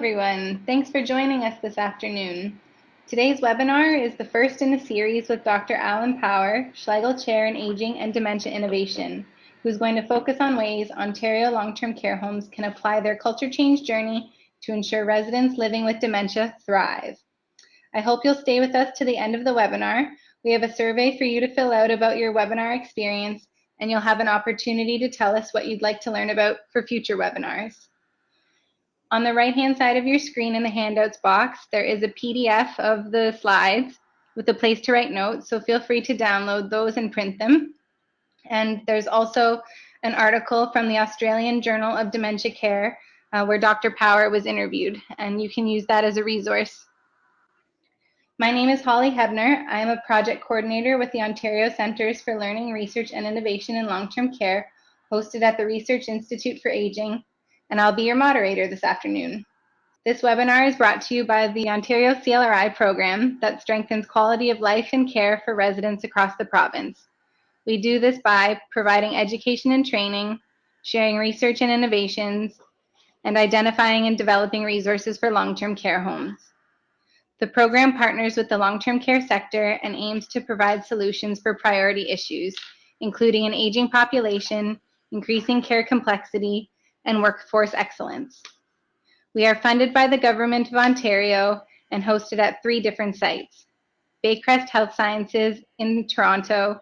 everyone. Thanks for joining us this afternoon. Today's webinar is the first in a series with Dr. Alan Power, Schlegel Chair in Aging and Dementia Innovation, who's going to focus on ways Ontario long-term care homes can apply their culture change journey to ensure residents living with dementia thrive. I hope you'll stay with us to the end of the webinar. We have a survey for you to fill out about your webinar experience, and you'll have an opportunity to tell us what you'd like to learn about for future webinars. On the right-hand side of your screen in the handouts box, there is a PDF of the slides with a place to write notes, so feel free to download those and print them. And there's also an article from the Australian Journal of Dementia Care where Dr. Power was interviewed, and you can use that as a resource. My name is Holly Hebner. I am a project coordinator with the Ontario Centres for Learning, Research and Innovation in Long-Term Care, hosted at the Research Institute for Aging, and I'll be your moderator this afternoon. This webinar is brought to you by the Ontario CLRI program that strengthens quality of life and care for residents across the province. We do this by providing education and training, sharing research and innovations, and identifying and developing resources for long-term care homes. The program partners with the long-term care sector and aims to provide solutions for priority issues, including an aging population, increasing care complexity, and workforce excellence. We are funded by the Government of Ontario and hosted at 3 different sites: Baycrest Health Sciences in Toronto,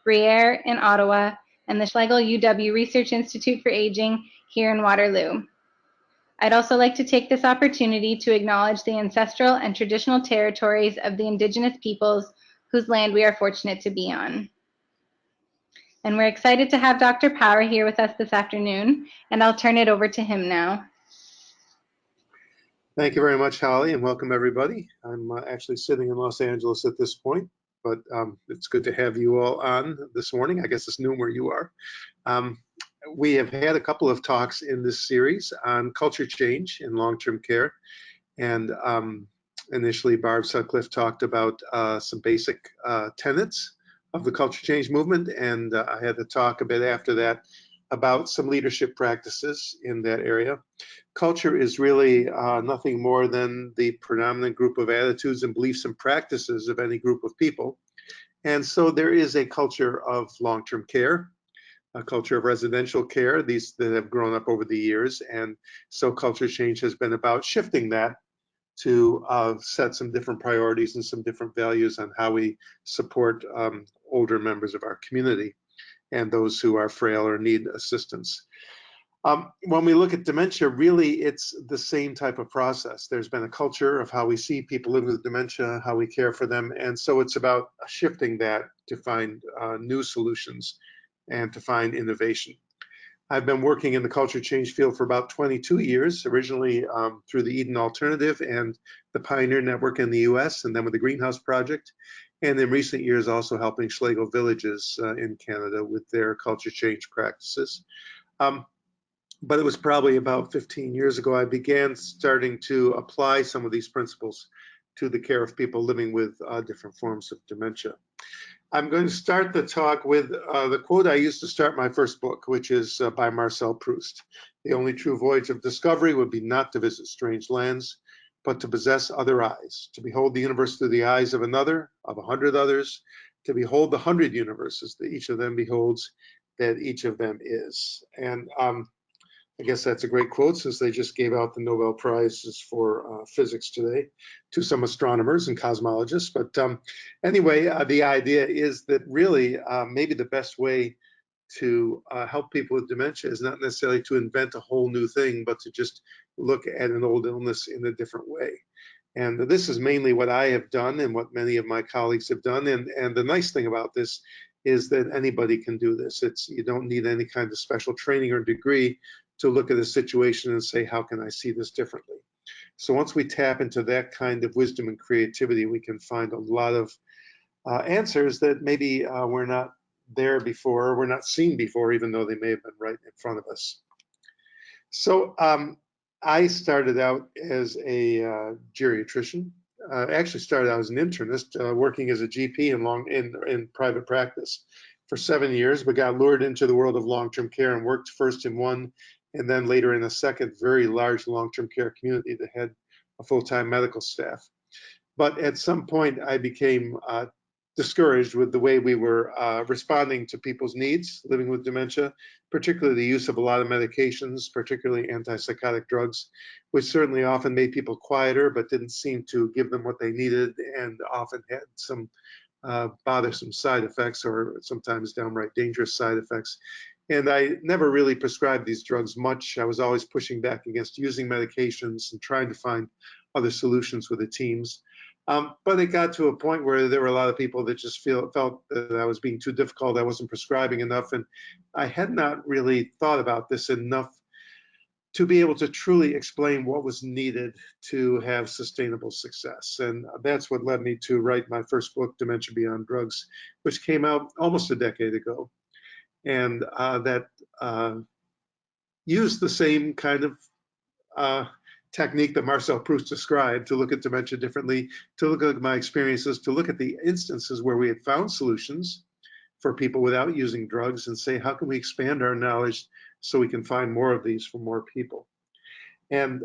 Briere in Ottawa, and the Schlegel-UW Research Institute for Aging here in Waterloo. I'd also like to take this opportunity to acknowledge the ancestral and traditional territories of the Indigenous peoples whose land we are fortunate to be on. And we're excited to have Dr. Power here with us this afternoon, and I'll turn it over to him now. Thank you very much, Holly, and welcome everybody. I'm actually sitting in Los Angeles at this point, but it's good to have you all on this morning. I guess it's noon where you are. We have had a couple of talks in this series on culture change in long-term care, and initially Barb Sutcliffe talked about some basic tenets of the culture change movement, and I had to talk a bit after that about some leadership practices in that area. Culture is really nothing more than the predominant group of attitudes and beliefs and practices of any group of people. And so there is a culture of long-term care, a culture of residential care, these that have grown up over the years. And so culture change has been about shifting that to set some different priorities and some different values on how we support older members of our community and those who are frail or need assistance. When we look at dementia, really it's the same type of process. There's been a culture of how we see people living with dementia, how we care for them, and so it's about shifting that to find new solutions and to find innovation. I've been working in the culture change field for about 22 years, originally through the Eden Alternative and the Pioneer Network in the US, and then with the Greenhouse Project, and in recent years also helping Schlegel villages in Canada with their culture change practices. But it was probably about 15 years ago I began starting to apply some of these principles to the care of people living with different forms of dementia. I'm going to start the talk with the quote I used to start my first book, which is by Marcel Proust. The only true voyage of discovery would be not to visit strange lands, but to possess other eyes, to behold the universe through the eyes of another, of 100 others, to behold the 100 universes that each of them beholds, that each of them is. And I guess that's a great quote, since they just gave out the Nobel Prizes for physics today to some astronomers and cosmologists. But anyway, the idea is that really maybe the best way to help people with dementia is not necessarily to invent a whole new thing, but to just look at an old illness in a different way. And this is mainly what I have done and what many of my colleagues have done. And the nice thing about this is that anybody can do this. You don't need any kind of special training or degree to look at a situation and say, how can I see this differently? So once we tap into that kind of wisdom and creativity, we can find a lot of answers that maybe we're not there before, or we're not seen before, even though they may have been right in front of us. So I started out as a geriatrician. Actually started out as an internist, working as a GP in private practice for 7 years, but got lured into the world of long-term care and worked first in one and then later in a second very large long-term care community that had a full-time medical staff. But at some point, I became discouraged with the way we were responding to people's needs living with dementia, particularly the use of a lot of medications, particularly antipsychotic drugs, which certainly often made people quieter, but didn't seem to give them what they needed, and often had some bothersome side effects, or sometimes downright dangerous side effects. And I never really prescribed these drugs much. I was always pushing back against using medications and trying to find other solutions with the teams. But it got to a point where there were a lot of people that just felt that I was being too difficult. I wasn't prescribing enough, and I had not really thought about this enough to be able to truly explain what was needed to have sustainable success. And that's what led me to write my first book, Dementia Be On Drugs, which came out almost a decade ago. And that used the same kind of technique that Marcel Proust described, to look at dementia differently, to look at my experiences, to look at the instances where we had found solutions for people without using drugs, and say, how can we expand our knowledge so we can find more of these for more people? And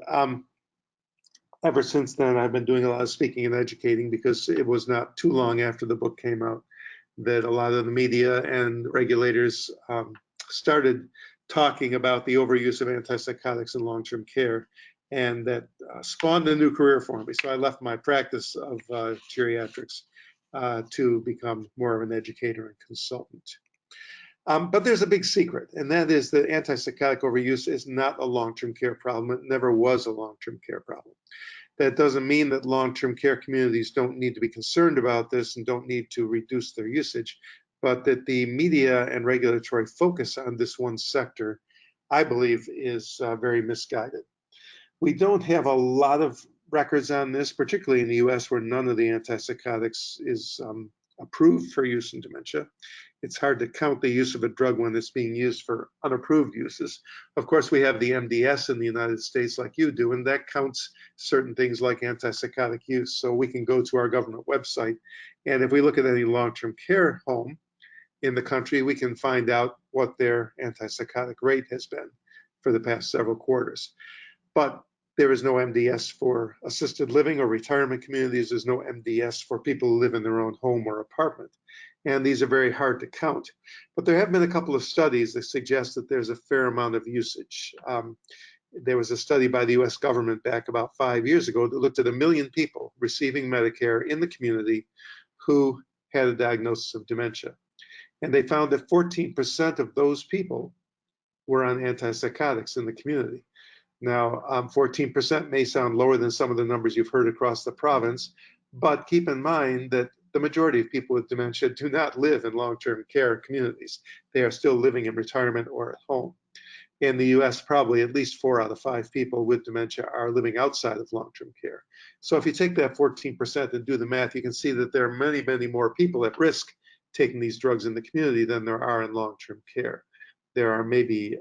ever since then, I've been doing a lot of speaking and educating, because it was not too long after the book came out that a lot of the media and regulators started talking about the overuse of antipsychotics in long-term care, and that spawned a new career for me. So I left my practice of geriatrics to become more of an educator and consultant. But there's a big secret, and that is that antipsychotic overuse is not a long-term care problem. It never was a long-term care problem. That doesn't mean that long-term care communities don't need to be concerned about this and don't need to reduce their usage, but that the media and regulatory focus on this one sector, I believe, is very misguided. We don't have a lot of records on this, particularly in the US, where none of the antipsychotics is approved for use in dementia. It's hard to count the use of a drug when it's being used for unapproved uses. Of course, we have the MDS in the United States, like you do, and that counts certain things like antipsychotic use. So we can go to our government website, and if we look at any long-term care home in the country, we can find out what their antipsychotic rate has been for the past several quarters. But there is no MDS for assisted living or retirement communities. There's no MDS for people who live in their own home or apartment. And these are very hard to count. But there have been a couple of studies that suggest that there's a fair amount of usage. There was a study by the US government back about 5 years ago that looked at 1 million people receiving Medicare in the community who had a diagnosis of dementia. And they found that 14% of those people were on antipsychotics in the community. Now, 14% may sound lower than some of the numbers you've heard across the province, but keep in mind that the majority of people with dementia do not live in long-term care communities. They are still living in retirement or at home. In the US, probably at least 4 out of 5 people with dementia are living outside of long-term care. So if you take that 14% and do the math, you can see that there are many, many more people at risk taking these drugs in the community than there are in long-term care. There are maybe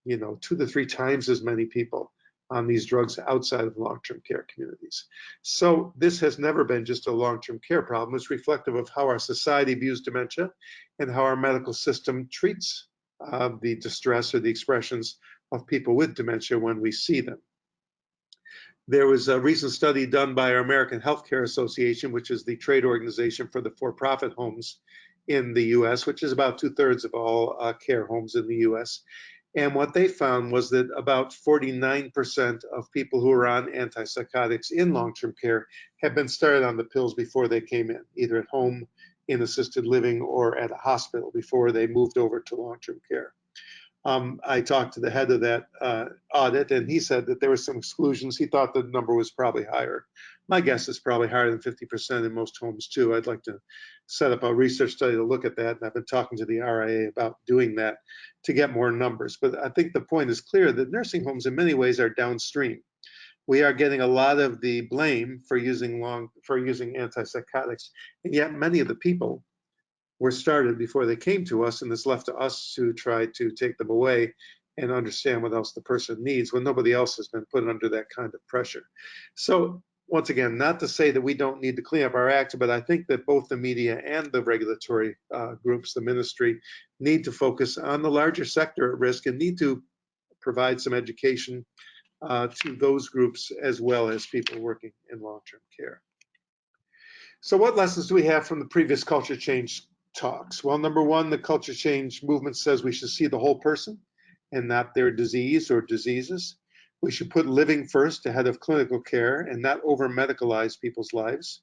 2 to 3 times as many people on these drugs outside of long-term care communities. So this has never been just a long-term care problem. It's reflective of how our society views dementia and how our medical system treats the distress or the expressions of people with dementia when we see them. There was a recent study done by our American Healthcare Association, which is the trade organization for the for-profit homes in the US, which is about 2/3 of all care homes in the US. And what they found was that about 49% of people who are on antipsychotics in long-term care have been started on the pills before they came in, either at home, in assisted living, or at a hospital before they moved over to long-term care. I talked to the head of that audit, and he said that there were some exclusions. He thought the number was probably higher. My guess is probably higher than 50% in most homes too. I'd like to set up a research study to look at that, and I've been talking to the RIA about doing that to get more numbers. But I think the point is clear that nursing homes in many ways are downstream. We are getting a lot of the blame for using antipsychotics, and yet many of the people were started before they came to us, and it's left to us to try to take them away and understand what else the person needs when nobody else has been put under that kind of pressure. So once again, not to say that we don't need to clean up our act, but I think that both the media and the regulatory groups, the ministry, need to focus on the larger sector at risk and need to provide some education to those groups as well as people working in long-term care. So what lessons do we have from the previous culture change talks? Well, number one, the culture change movement says we should see the whole person and not their disease or diseases. We should put living first ahead of clinical care and not over-medicalize people's lives.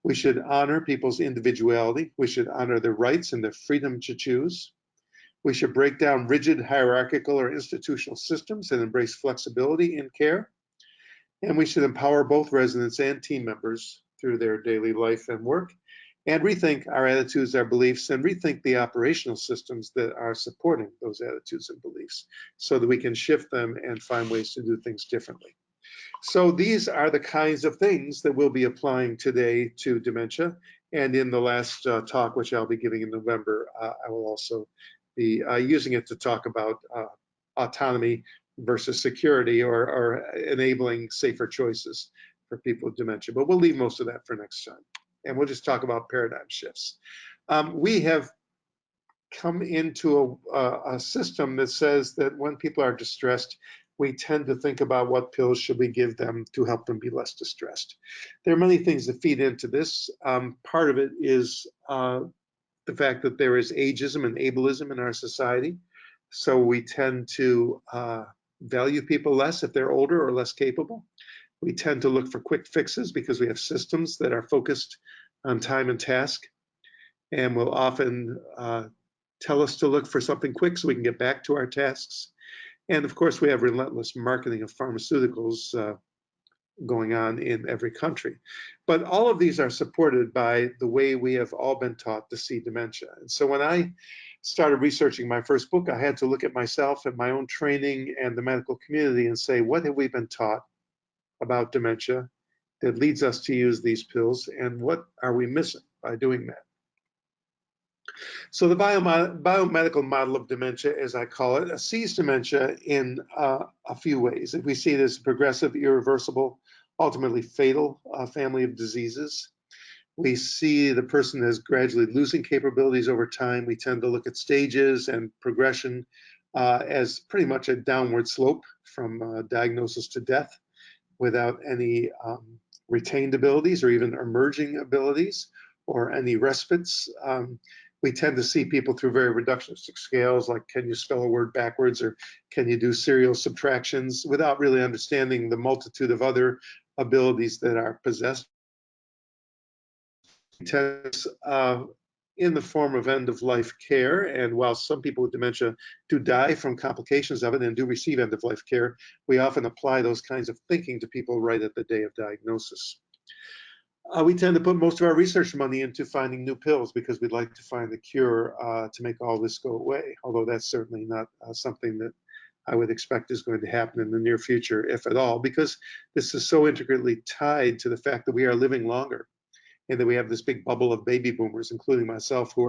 We should honor people's individuality. We should honor their rights and their freedom to choose. We should break down rigid hierarchical or institutional systems and embrace flexibility in care. And we should empower both residents and team members through their daily life and work, and rethink our attitudes, our beliefs, and rethink the operational systems that are supporting those attitudes and beliefs so that we can shift them and find ways to do things differently. So these are the kinds of things that we'll be applying today to dementia. And in the last talk, which I'll be giving in November, I will also be using it to talk about autonomy versus security, or enabling safer choices for people with dementia. But we'll leave most of that for next time. And we'll just talk about paradigm shifts. We have come into a system that says that when people are distressed, we tend to think about what pills should we give them to help them be less distressed. There are many things that feed into this. Part of it is the fact that there is ageism and ableism in our society. So we tend to value people less if they're older or less capable. We tend to look for quick fixes because we have systems that are focused on time and task, and will often tell us to look for something quick so we can get back to our tasks. And of course, we have relentless marketing of pharmaceuticals going on in every country. But all of these are supported by the way we have all been taught to see dementia. And so when I started researching my first book, I had to look at myself and my own training and the medical community and say, what have we been taught about dementia that leads us to use these pills, and what are we missing by doing that? So the biomedical model of dementia, as I call it, sees dementia in a few ways. We see it as a progressive, irreversible, ultimately fatal family of diseases. We see the person as gradually losing capabilities over time. We tend to look at stages and progression as pretty much a downward slope from diagnosis to death, without any retained abilities or even emerging abilities or any respites. We tend to see people through very reductionistic scales, like can you spell a word backwards, or can you do serial subtractions, without really understanding the multitude of other abilities that are possessed. Tests in the form of end-of-life care, and while some people with dementia do die from complications of it and do receive end-of-life care, we often apply those kinds of thinking to people right at the day of diagnosis. We tend to put most of our research money into finding new pills because we'd like to find the cure to make all this go away, although that's certainly not something that I would expect is going to happen in the near future, if at all, because this is so intricately tied to the fact that we are living longer, and that we have this big bubble of baby boomers, including myself, who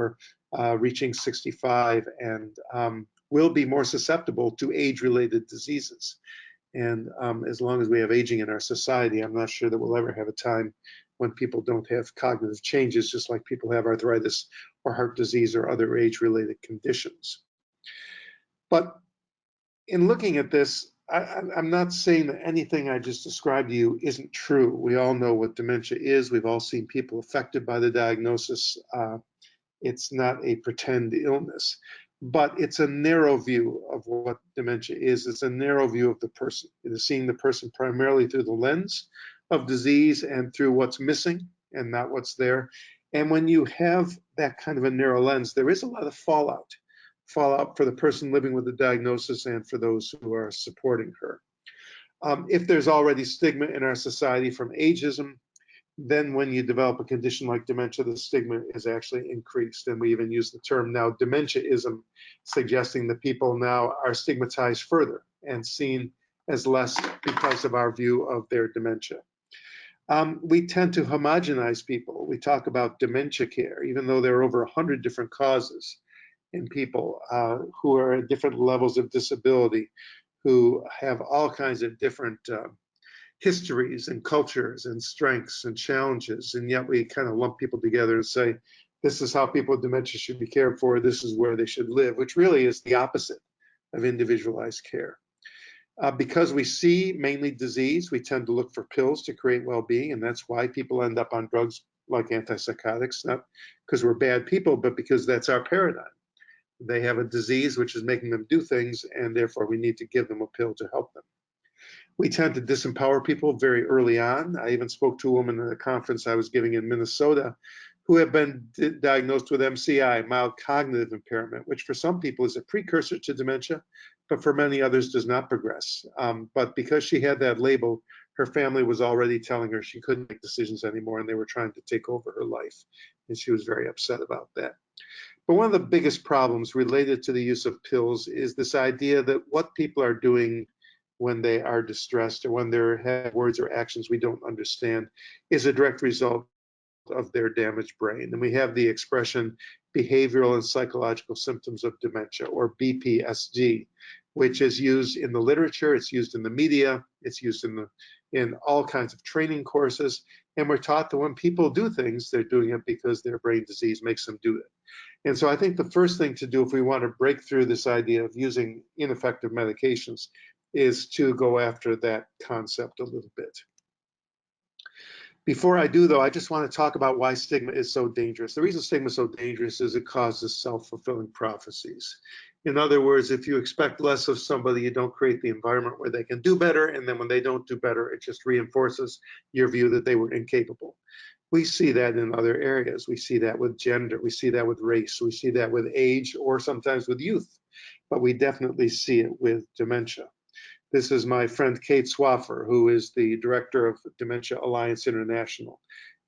are reaching 65 and will be more susceptible to age-related diseases. And as long as we have aging in our society, I'm not sure that we'll ever have a time when people don't have cognitive changes, just like people have arthritis or heart disease or other age-related conditions. But in looking at this, I'm not saying that anything I just described to you isn't true. We all know what dementia is. We've all seen people affected by the diagnosis. It's not a pretend illness, but it's a narrow view of what dementia is. It's a narrow view of the person. It is seeing the person primarily through the lens of disease and through what's missing and not what's there. And when you have that kind of a narrow lens, there is a lot of fallout for the person living with the diagnosis and for those who are supporting her. If there's already stigma in our society from ageism, then when you develop a condition like dementia, the stigma is actually increased. And we even use the term now dementiaism, suggesting that people now are stigmatized further and seen as less because of our view of their dementia. We tend to homogenize people. We talk about dementia care, even though there are over 100 different causes in people who are at different levels of disability, who have all kinds of different histories and cultures and strengths and challenges, and yet we kind of lump people together and say, this is how people with dementia should be cared for, this is where they should live, which really is the opposite of individualized care. Because we see mainly disease, we tend to look for pills to create well-being, and that's why people end up on drugs like antipsychotics, not because we're bad people, but because that's our paradigm. They have a disease which is making them do things, and therefore we need to give them a pill to help them. We tend to disempower people very early on. I even spoke to a woman at a conference I was giving in Minnesota who have been diagnosed with MCI, mild cognitive impairment, which for some people is a precursor to dementia, but for many others does not progress. But because she had that label, her family was already telling her she couldn't make decisions anymore, and they were trying to take over her life. And she was very upset about that. But one of the biggest problems related to the use of pills is this idea that what people are doing when they are distressed or when they have words or actions we don't understand is a direct result of their damaged brain. And we have the expression behavioral and psychological symptoms of dementia, or BPSD, which is used in the literature, it's used in the media, it's used in all kinds of training courses. And we're taught that when people do things, they're doing it because their brain disease makes them do it. And so I think the first thing to do if we want to break through this idea of using ineffective medications is to go after that concept a little bit. Before I do, though, I just want to talk about why stigma is so dangerous. The reason stigma is so dangerous is it causes self-fulfilling prophecies. In other words, if you expect less of somebody, you don't create the environment where they can do better, and then when they don't do better, it just reinforces your view that they were incapable. We see that in other areas. We see that with gender, we see that with race, we see that with age, or sometimes with youth, but we definitely see it with dementia. This is my friend Kate Swaffer, who is the director of Dementia Alliance International.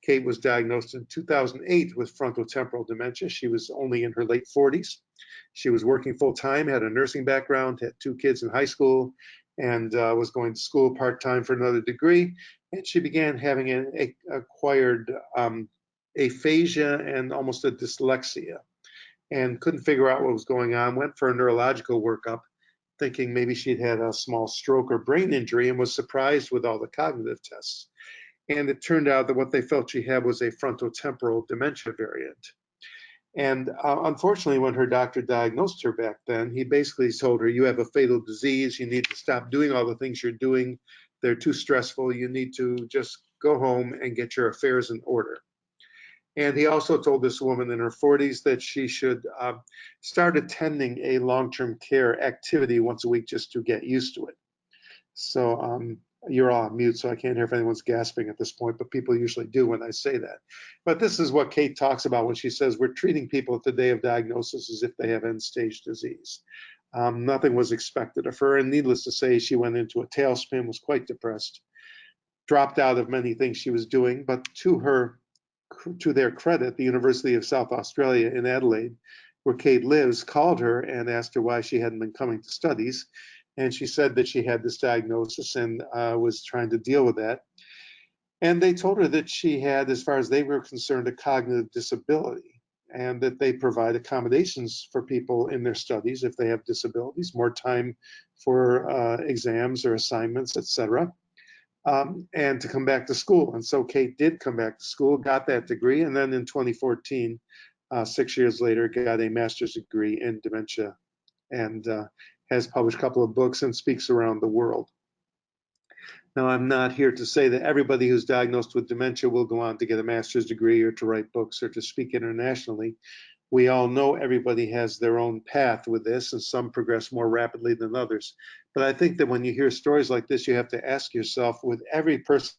Kate was diagnosed in 2008 with frontotemporal dementia. She was only in her late 40s. She was working full-time, had a nursing background, had 2 kids in high school, and was going to school part-time for another degree. And she began having an acquired aphasia and almost a dyslexia, and couldn't figure out what was going on, went for a neurological workup, thinking maybe she'd had a small stroke or brain injury, and was surprised with all the cognitive tests. And it turned out that what they felt she had was a frontotemporal dementia variant. And unfortunately, when her doctor diagnosed her back then, he basically told her, you have a fatal disease, you need to stop doing all the things you're doing, they're too stressful, you need to just go home and get your affairs in order. And he also told this woman in her 40s that she should start attending a long-term care activity once a week just to get used to it. So you're all on mute, so I can't hear if anyone's gasping at this point, but people usually do when I say that. But this is what Kate talks about when she says we're treating people at the day of diagnosis as if they have end-stage disease. Nothing was expected of her, and needless to say, she went into a tailspin, was quite depressed, dropped out of many things she was doing, but to their credit, the University of South Australia in Adelaide, where Kate lives, called her and asked her why she hadn't been coming to studies. And she said that she had this diagnosis and was trying to deal with that. And they told her that she had, as far as they were concerned, a cognitive disability, and that they provide accommodations for people in their studies if they have disabilities, more time for exams or assignments, etc. And to come back to school. And so Kate did come back to school, got that degree, and then in 2014, 6 years later, got a master's degree in dementia, and has published a couple of books and speaks around the world. Now, I'm not here to say that everybody who's diagnosed with dementia will go on to get a master's degree or to write books or to speak internationally. We all know everybody has their own path with this, and some progress more rapidly than others. But I think that when you hear stories like this, you have to ask yourself, with every person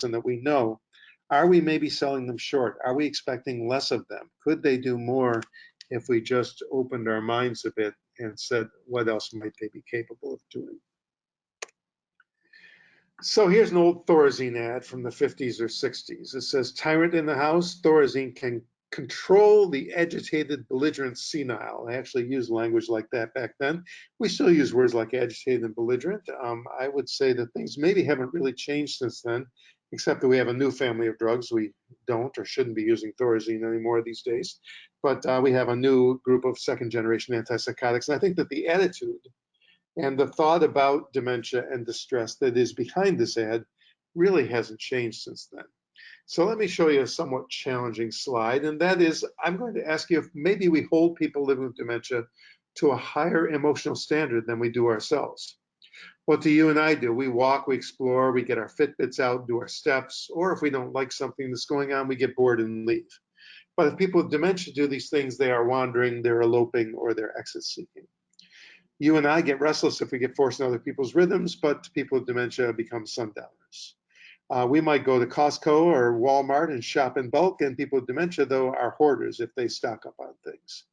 that we know, are we maybe selling them short? Are we expecting less of them? Could they do more if we just opened our minds a bit and said, what else might they be capable of doing? So here's an old Thorazine ad from the 50s or 60s. It says, tyrant in the house, Thorazine can control the agitated, belligerent, senile. I actually used language like that back then. We still use words like agitated and belligerent. I would say that things maybe haven't really changed since then, except that we have a new family of drugs. We don't or shouldn't be using Thorazine anymore these days. But we have a new group of second-generation antipsychotics. And I think that the attitude and the thought about dementia and distress that is behind this ad really hasn't changed since then. So let me show you a somewhat challenging slide, and that is, I'm going to ask you if maybe we hold people living with dementia to a higher emotional standard than we do ourselves. What do you and I do? We walk, we explore, we get our Fitbits out, do our steps, or if we don't like something that's going on, we get bored and leave. But if people with dementia do these things, they are wandering, they're eloping, or they're exit seeking. You and I get restless if we get forced in other people's rhythms, but people with dementia become sundowners. We might go to Costco or Walmart and shop in bulk, and people with dementia, though, are hoarders if they stock up on things.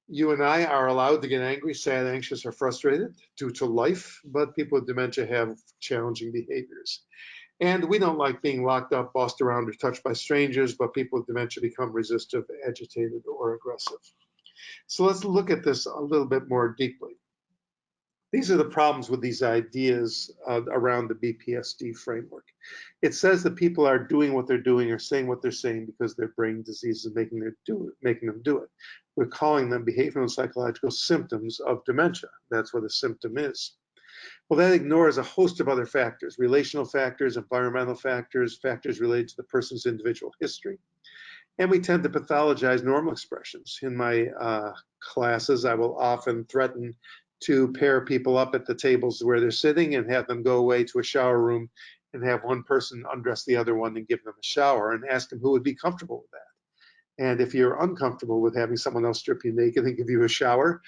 You and I are allowed to get angry, sad, anxious, or frustrated due to life, but people with dementia have challenging behaviors. And we don't like being locked up, bossed around, or touched by strangers, but people with dementia become resistive, agitated, or aggressive. So let's look at this a little bit more deeply. These are the problems with these ideas around the BPSD framework. It says that people are doing what they're doing or saying what they're saying because their brain disease is making them do it. We're calling them behavioral and psychological symptoms of dementia. That's what a symptom is. Well, that ignores a host of other factors, relational factors, environmental factors, factors related to the person's individual history. And we tend to pathologize normal expressions. In my classes, I will often threaten to pair people up at the tables where they're sitting and have them go away to a shower room and have one person undress the other one and give them a shower and ask them who would be comfortable with that. And if you're uncomfortable with having someone else strip you naked and give you a shower,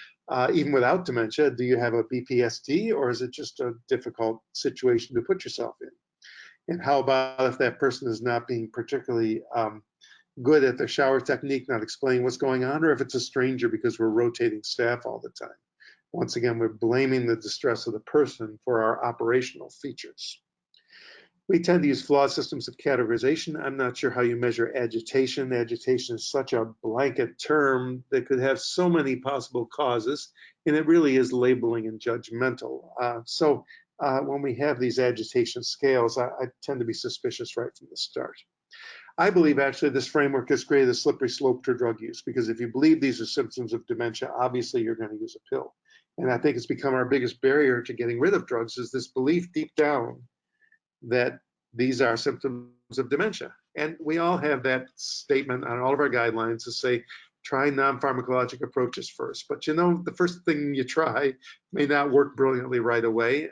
even without dementia, do you have a BPSD, or is it just a difficult situation to put yourself in? And how about if that person is not being particularly good at their shower technique, not explaining what's going on, or if it's a stranger because we're rotating staff all the time? Once again, we're blaming the distress of the person for our operational features. We tend to use flawed systems of categorization. I'm not sure how you measure agitation. Agitation is such a blanket term that could have so many possible causes, and it really is labeling and judgmental. So when we have these agitation scales, I tend to be suspicious right from the start. I believe actually this framework has created a slippery slope to drug use, because if you believe these are symptoms of dementia, obviously you're going to use a pill. And I think it's become our biggest barrier to getting rid of drugs, is this belief deep down that these are symptoms of dementia. And we all have that statement on all of our guidelines to say, try non-pharmacologic approaches first. But you know, the first thing you try may not work brilliantly right away.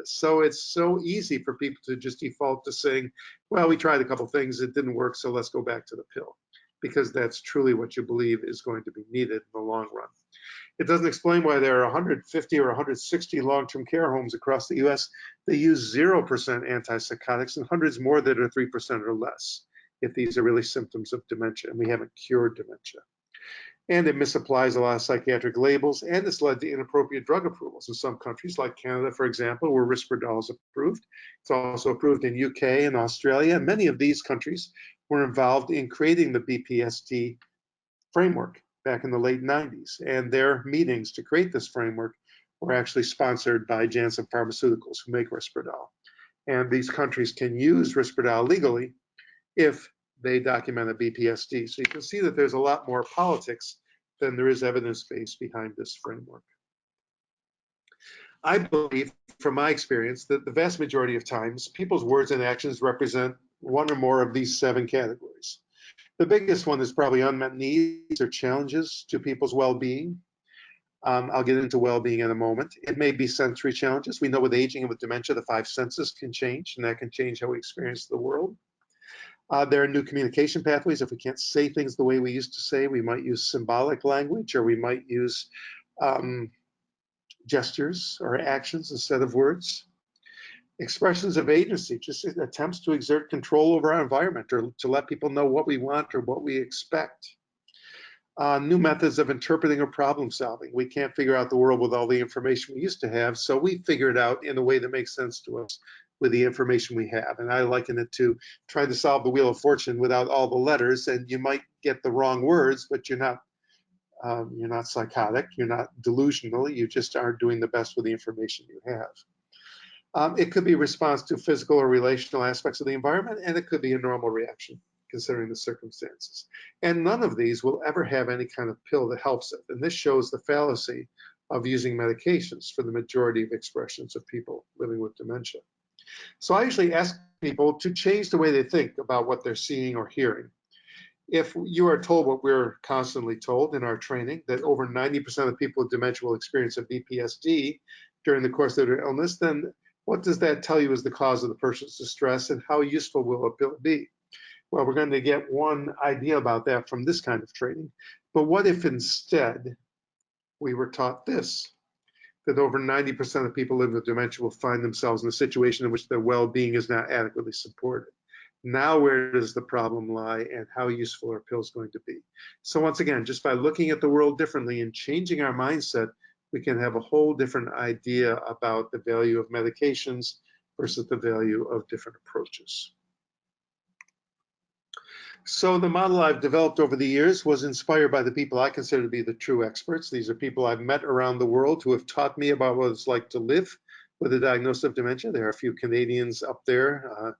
So it's so easy for people to just default to saying, well, we tried a couple things, it didn't work, so let's go back to the pill. Because that's truly what you believe is going to be needed in the long run. It doesn't explain why there are 150 or 160 long-term care homes across the US that use 0% antipsychotics and hundreds more that are 3% or less, if these are really symptoms of dementia and we haven't cured dementia. And it misapplies a lot of psychiatric labels, and it's led to inappropriate drug approvals in some countries, like Canada, for example, where Risperdal is approved. It's also approved in UK and Australia. Many of these countries were involved in creating the BPSD framework back in the late 90s, and their meetings to create this framework were actually sponsored by Janssen Pharmaceuticals, who make Risperdal. And these countries can use Risperdal legally if they document a BPSD. So you can see that there's a lot more politics than there is evidence base behind this framework. I believe, from my experience, that the vast majority of times, people's words and actions represent one or more of these 7 categories. The biggest one is probably unmet needs or challenges to people's well-being. I'll get into well-being in a moment. It may be sensory challenges. We know with aging and with dementia, the 5 senses can change, and that can change how we experience the world. There are new communication pathways. If we can't say things the way we used to say, we might use symbolic language, or we might use gestures or actions instead of words. Expressions of agency, just attempts to exert control over our environment, or to let people know what we want or what we expect. New methods of interpreting or problem solving. We can't figure out the world with all the information we used to have, so we figure it out in a way that makes sense to us with the information we have. And I liken it to trying to solve the Wheel of Fortune without all the letters, and you might get the wrong words, but you're not psychotic, you're not delusional, you just are doing the best with the information you have. It could be a response to physical or relational aspects of the environment, and it could be a normal reaction considering the circumstances. And none of these will ever have any kind of pill that helps it. And this shows the fallacy of using medications for the majority of expressions of people living with dementia. So I usually ask people to change the way they think about what they're seeing or hearing. If you are told what we're constantly told in our training, that over 90% of people with dementia will experience a BPSD during the course of their illness, then what does that tell you is the cause of the person's distress, and how useful will it be? Well, we're going to get one idea about that from this kind of training. But what if instead we were taught this, that over 90% of people living with dementia will find themselves in a situation in which their well-being is not adequately supported? Now, where does the problem lie, and how useful are pills going to be? So once again, just by looking at the world differently and changing our mindset, we can have a whole different idea about the value of medications versus the value of different approaches. So the model I've developed over the years was inspired by the people I consider to be the true experts. These are people I've met around the world who have taught me about what it's like to live with a diagnosis of dementia. There are a few Canadians up there.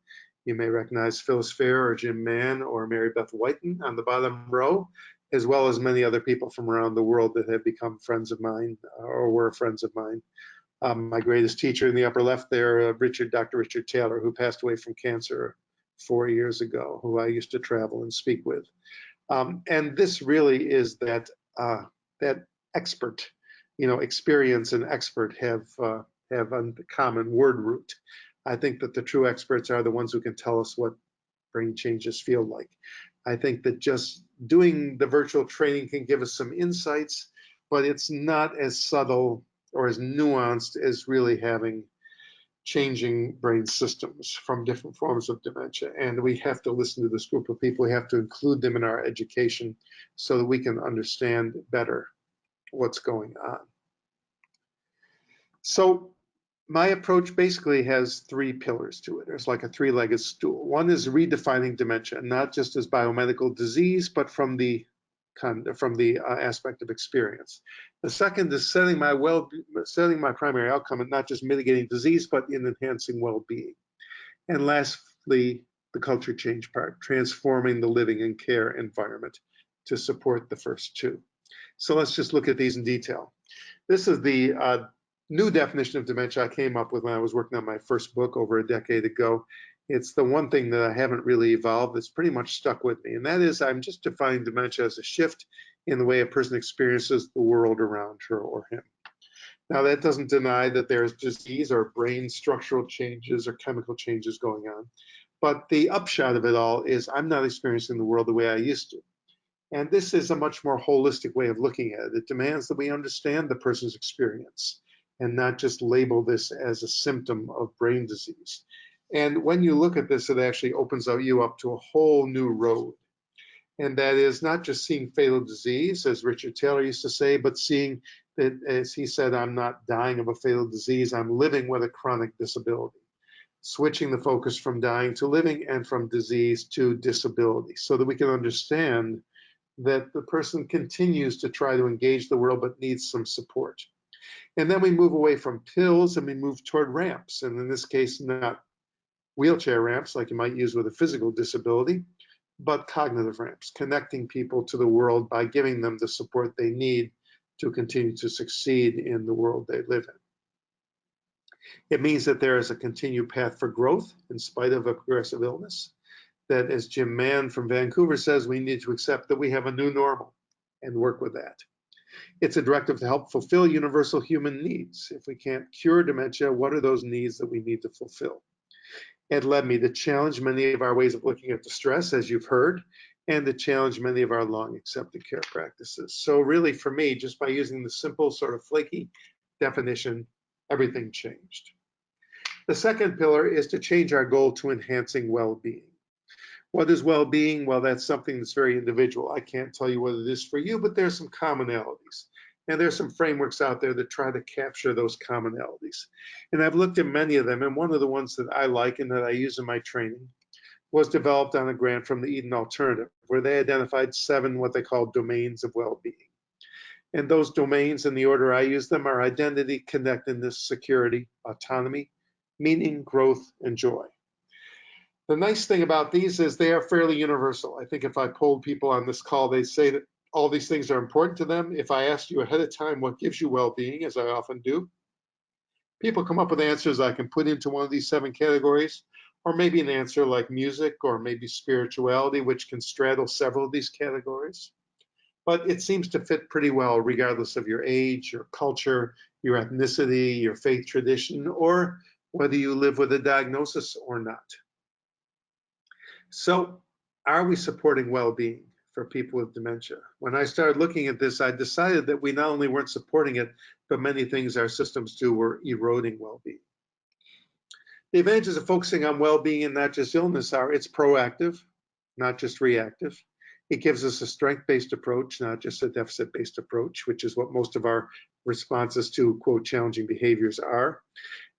You may recognize Phyllis Fair or Jim Mann or Mary Beth Whiten on the bottom row, as well as many other people from around the world that have become friends of mine or were friends of mine. My greatest teacher in the upper left there, Dr. Richard Taylor, who passed away from cancer 4 years ago, who I used to travel and speak with. And this really is that expert, experience and expert have a common word root. I think that the true experts are the ones who can tell us what brain changes feel like. I think that just doing the virtual training can give us some insights, but it's not as subtle or as nuanced as really changing brain systems from different forms of dementia. And we have to listen to this group of people. We have to include them in our education so that we can understand better what's going on. So my approach basically has 3 pillars to it. There's like a 3-legged stool. One is redefining dementia, not just as biomedical disease, but from the aspect of experience. The second is setting my primary outcome and not just mitigating disease, but in enhancing well-being. And lastly, the culture change part, transforming the living and care environment to support the first 2. So let's just look at these in detail. This is the new definition of dementia I came up with when I was working on my first book over a decade ago. It's the one thing that I haven't really evolved that's pretty much stuck with me, and that is I'm just defining dementia as a shift in the way a person experiences the world around her or him. Now, that doesn't deny that there's disease or brain structural changes or chemical changes going on, but the upshot of it all is I'm not experiencing the world the way I used to. And this is a much more holistic way of looking at it. It demands that we understand the person's experience and not just label this as a symptom of brain disease. And when you look at this, it actually opens you up to a whole new road. And that is not just seeing fatal disease, as Richard Taylor used to say, but seeing that, as he said, I'm not dying of a fatal disease, I'm living with a chronic disability. Switching the focus from dying to living and from disease to disability so that we can understand that the person continues to try to engage the world but needs some support. And then we move away from pills and we move toward ramps. And in this case, not wheelchair ramps like you might use with a physical disability, but cognitive ramps, connecting people to the world by giving them the support they need to continue to succeed in the world they live in. It means that there is a continued path for growth in spite of a progressive illness, that, as Jim Mann from Vancouver says, we need to accept that we have a new normal and work with that. It's a directive to help fulfill universal human needs. If we can't cure dementia, what are those needs that we need to fulfill? It led me to challenge many of our ways of looking at distress, as you've heard, and to challenge many of our long accepted care practices. So really, for me, just by using the simple, sort of flaky definition, everything changed. The second pillar is to change our goal to enhancing well-being. What is well-being? Well, that's something that's very individual. I can't tell you what it is for you, but there's some commonalities. And there's some frameworks out there that try to capture those commonalities. And I've looked at many of them, and one of the ones that I like and that I use in my training was developed on a grant from the Eden Alternative, where they identified 7 what they call domains of well-being. And those domains, in the order I use them, are identity, connectedness, security, autonomy, meaning, growth, and joy. The nice thing about these is they are fairly universal. I think if I polled people on this call, they'd say that all these things are important to them. If I asked you ahead of time what gives you well-being, as I often do, people come up with answers I can put into one of these 7 categories, or maybe an answer like music or maybe spirituality, which can straddle several of these categories. but it seems to fit pretty well regardless of your age, your culture, your ethnicity, your faith tradition, or whether you live with a diagnosis or not. So, are we supporting well-being for people with dementia? When I started looking at this, I decided that we not only weren't supporting it, but many things our systems do were eroding well-being. The advantages of focusing on well-being and not just illness are it's proactive, not just reactive. It gives us a strength-based approach, not just a deficit-based approach, which is what most of our responses to, quote, challenging behaviors are.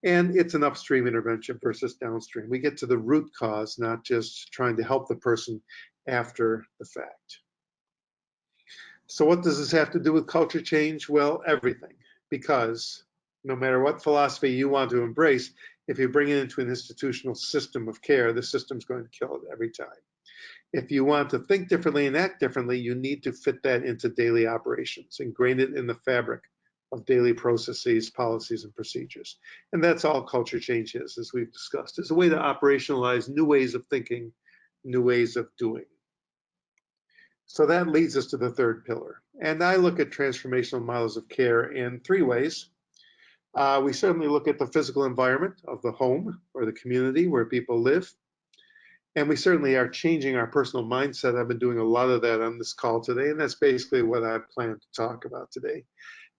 And it's an upstream intervention versus downstream. We get to the root cause, not just trying to help the person after the fact. So what does this have to do with culture change? Well, everything, because no matter what philosophy you want to embrace, if you bring it into an institutional system of care, the system's going to kill it every time. If you want to think differently and act differently, you need to fit that into daily operations, ingrain it in the fabric of daily processes, policies, and procedures. And that's all culture change is, as we've discussed. It's a way to operationalize new ways of thinking, new ways of doing. So that leads us to the third pillar. And I look at transformational models of care in three ways. We certainly look at the physical environment of the home or the community where people live. And we certainly are changing our personal mindset. I've been doing a lot of that on this call today, and that's basically what I plan to talk about today.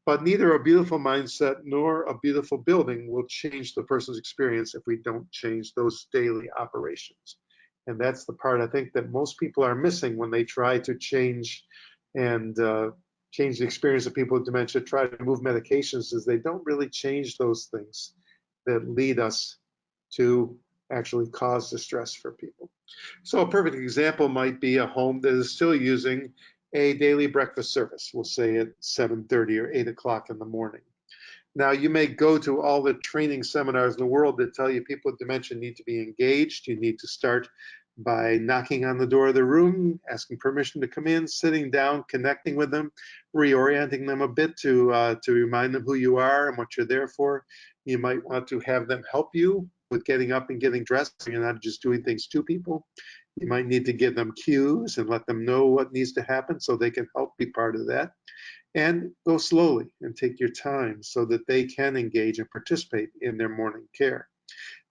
But neither a beautiful mindset nor a beautiful building will change the person's experience if we don't change those daily operations. And that's the part I think that most people are missing when they try to change and change the experience of people with dementia, try to move medications, is they don't really change those things that lead us to actually cause distress for people. So a perfect example might be a home that is still using a daily breakfast service, we'll say at 7:30 or 8 o'clock in the morning. Now, you may go to all the training seminars in the world that tell you people with dementia need to be engaged. You need to start by knocking on the door of the room, asking permission to come in, sitting down, connecting with them, reorienting them a bit to remind them who you are and what you're there for. You might want to have them help you with getting up and getting dressed, so you're not just doing things to people. You might need to give them cues and let them know what needs to happen so they can help be part of that. And go slowly and take your time so that they can engage and participate in their morning care.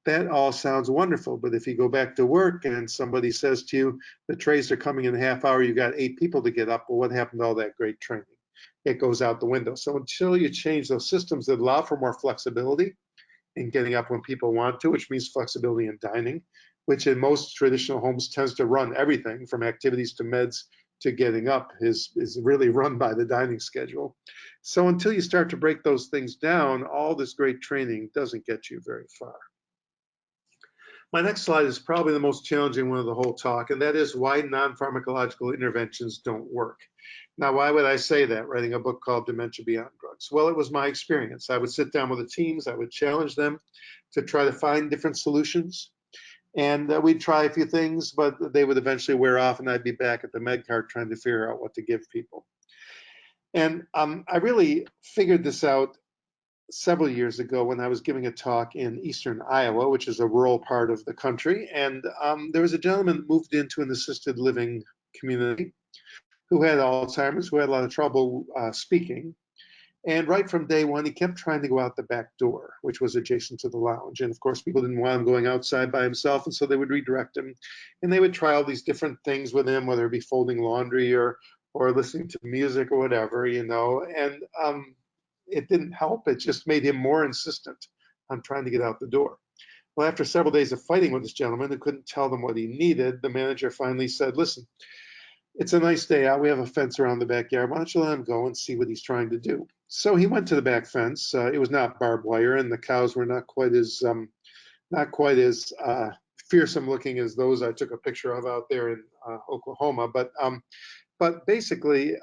That all sounds wonderful, but if you go back to work and somebody says to you, the trays are coming in a half hour, you got 8 people to get up, well, what happened to all that great training? It goes out the window. So until you change those systems that allow for more flexibility in getting up when people want to, which means flexibility in dining, which in most traditional homes tends to run everything from activities to meds to getting up is really run by the dining schedule. So until you start to break those things down, all this great training doesn't get you very far. My next slide is probably the most challenging one of the whole talk, and that is why non-pharmacological interventions don't work. Now, why would I say that, writing a book called Dementia Be On Drugs? Well, it was my experience. I would sit down with the teams, I would challenge them to try to find different solutions. And we'd try a few things, but they would eventually wear off, and I'd be back at the med cart trying to figure out what to give people. And I really figured this out several years ago when I was giving a talk in eastern Iowa, which is a rural part of the country. And there was a gentleman that moved into an assisted living community who had Alzheimer's, who had a lot of trouble speaking. And right from day one, he kept trying to go out the back door, which was adjacent to the lounge. And of course, people didn't want him going outside by himself, and so they would redirect him. And they would try all these different things with him, whether it be folding laundry or listening to music or whatever, you know. And it didn't help. It just made him more insistent on trying to get out the door. Well, after several days of fighting with this gentleman who couldn't tell them what he needed, the manager finally said, listen, it's a nice day out. We have a fence around the backyard. Why don't you let him go and see what he's trying to do? So he went to the back fence. It was not barbed wire, and the cows were not quite as fearsome looking as those I took a picture of out there in Oklahoma. But basically,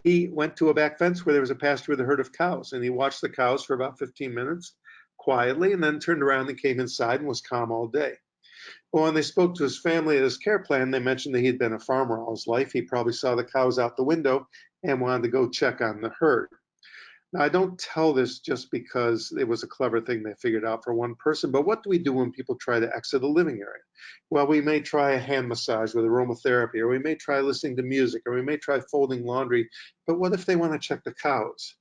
he went to a back fence where there was a pasture with a herd of cows, and he watched the cows for about 15 minutes quietly, and then turned around and came inside and was calm all day. Well, when they spoke to his family at his care plan, they mentioned that he had been a farmer all his life. He probably saw the cows out the window and wanted to go check on the herd. Now, I don't tell this just because it was a clever thing they figured out for one person, but what do we do when people try to exit a living area? Well, we may try a hand massage with aromatherapy, or we may try listening to music, or we may try folding laundry, but what if they want to check the cows?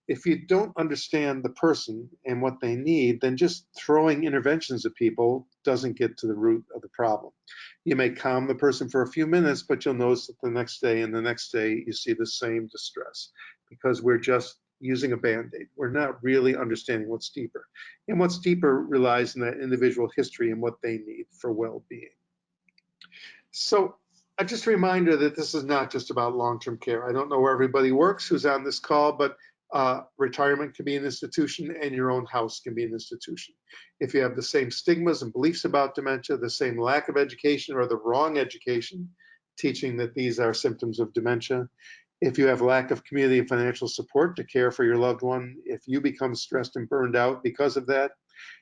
If you don't understand the person and what they need, then just throwing interventions at people doesn't get to the root of the problem. You may calm the person for a few minutes, but you'll notice that the next day and the next day you see the same distress because we're just using a Band-Aid. We're not really understanding what's deeper. And what's deeper relies in that individual history and what they need for well-being. So just a reminder that this is not just about long-term care. I don't know where everybody works who's on this call, but retirement can be an institution and your own house can be an institution. If you have the same stigmas and beliefs about dementia, the same lack of education or the wrong education, teaching that these are symptoms of dementia, if you have lack of community and financial support to care for your loved one, if you become stressed and burned out because of that,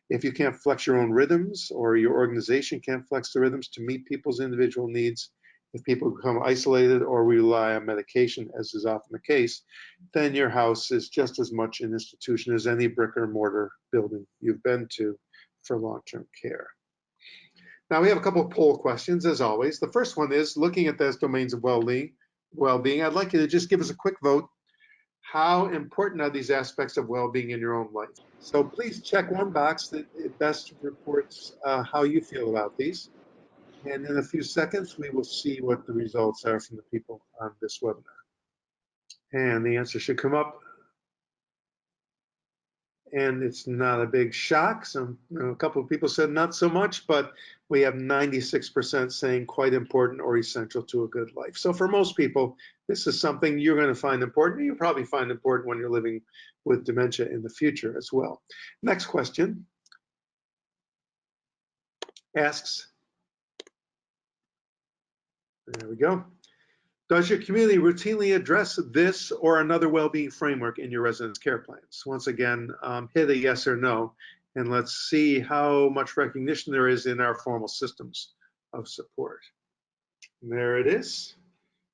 if you can't flex your own rhythms or your organization can't flex the rhythms to meet people's individual needs, if people become isolated or rely on medication, as is often the case, then your house is just as much an institution as any brick or mortar building you've been to for long-term care. Now we have a couple of poll questions, as always. The first one is, looking at those domains of well-being, I'd like you to just give us a quick vote. How important are these aspects of well-being in your own life? So please check one box that best reports how you feel about these. And in a few seconds, we will see what the results are from the people on this webinar. And the answer should come up. And it's not a big shock. A couple of people said not so much, but we have 96% saying quite important or essential to a good life. So for most people, this is something you're going to find important. You'll probably find important when you're living with dementia in the future as well. Next question asks, there we go. Does your community routinely address this or another well-being framework in your residence care plans? Once again, hit a yes or no, and let's see how much recognition there is in our formal systems of support. And there it is.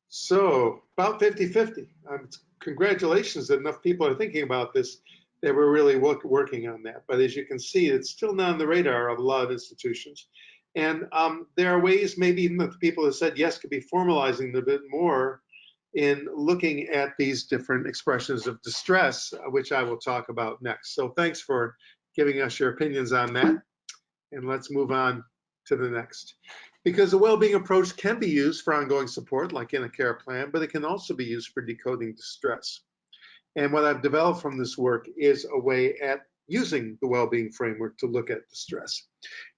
So about 50-50. Congratulations that enough people are thinking about this. They were really working on that. But as you can see, it's still not on the radar of a lot of institutions. And there are ways maybe even that the people who said yes could be formalizing a bit more in looking at these different expressions of distress, which I will talk about next. So thanks for giving us your opinions on that. And let's move on to the next. Because the well-being approach can be used for ongoing support, like in a care plan, but it can also be used for decoding distress. And what I've developed from this work is a way at using the well-being framework to look at distress.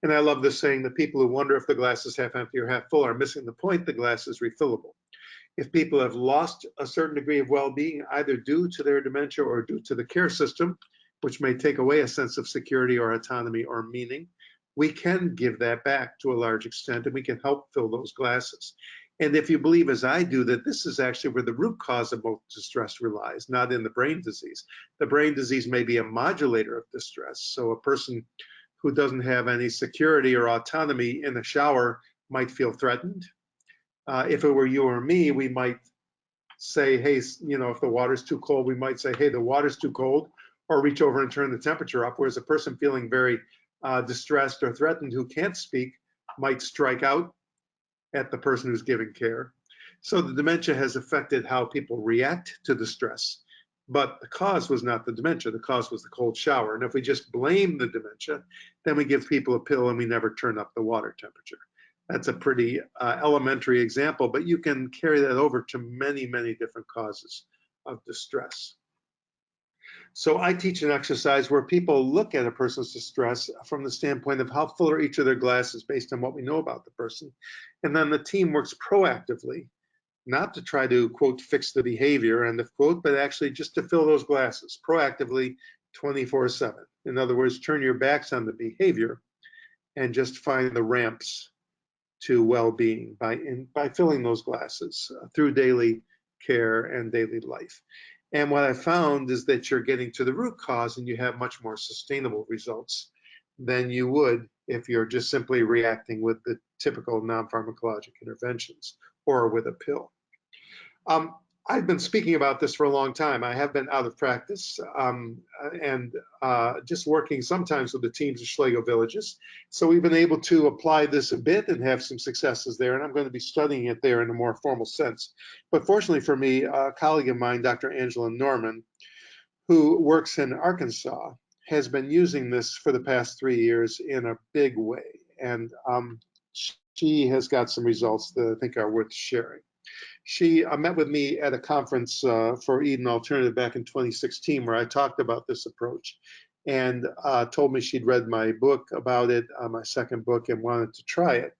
And I love this saying that people who wonder if the glass is half empty or half full are missing the point. The glass is refillable. If people have lost a certain degree of well-being, either due to their dementia or due to the care system, which may take away a sense of security or autonomy or meaning, we can give that back to a large extent, and we can help fill those glasses. And if you believe, as I do, that this is actually where the root cause of most distress relies, not in the brain disease. The brain disease may be a modulator of distress. So a person who doesn't have any security or autonomy in the shower might feel threatened. If it were you or me, we might say, hey, if the water's too cold, we might say, hey, the water's too cold, or reach over and turn the temperature up. Whereas a person feeling very distressed or threatened who can't speak might strike out at the person who's giving care. So the dementia has affected how people react to the stress, but the cause was not the dementia. The cause was the cold shower. And if we just blame the dementia, then we give people a pill and we never turn up the water temperature. That's a pretty elementary example, but you can carry that over to many, many different causes of distress. So I teach an exercise where people look at a person's distress from the standpoint of how full are each of their glasses based on what we know about the person. And then the team works proactively, not to try to, quote, fix the behavior, end of quote, but actually just to fill those glasses proactively 24/7. In other words, turn your backs on the behavior and just find the ramps to well-being by filling those glasses through daily care and daily life. And what I found is that you're getting to the root cause and you have much more sustainable results than you would if you're just simply reacting with the typical non-pharmacologic interventions or with a pill. I've been speaking about this for a long time. I have been out of practice and just working sometimes with the teams of Schlegel villages. So we've been able to apply this a bit and have some successes there. And I'm going to be studying it there in a more formal sense. But fortunately for me, a colleague of mine, Dr. Angela Norman, who works in Arkansas, has been using this for the past 3 years in a big way. And she has got some results that I think are worth sharing. She met with me at a conference for Eden Alternative back in 2016, where I talked about this approach, and told me she'd read my book about it, my second book, and wanted to try it.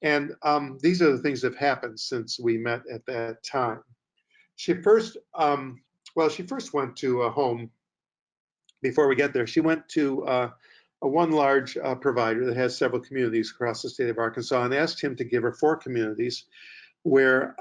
And these are the things that have happened since we met at that time. She first, she first went to a home. Before we get there, she went to one large provider that has several communities across the state of Arkansas, and asked him to give her 4 communities where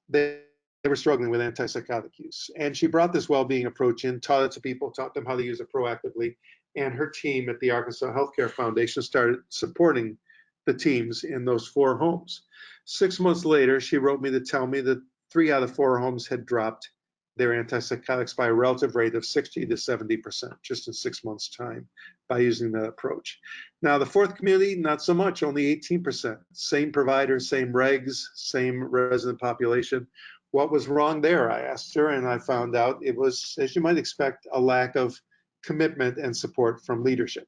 they were struggling with antipsychotic use. And she brought this well-being approach in, taught it to people, taught them how to use it proactively. And her team at the Arkansas Healthcare Foundation started supporting the teams in those 4 homes. 6 months later, she wrote me to tell me that 3 out of 4 homes had dropped their antipsychotics by a relative rate of 60 to 70% just in 6 months' time by using that approach. Now, the 4th community, not so much, only 18%. Same provider, same regs, same resident population. What was wrong there? I asked her, and I found out it was, as you might expect, a lack of commitment and support from leadership.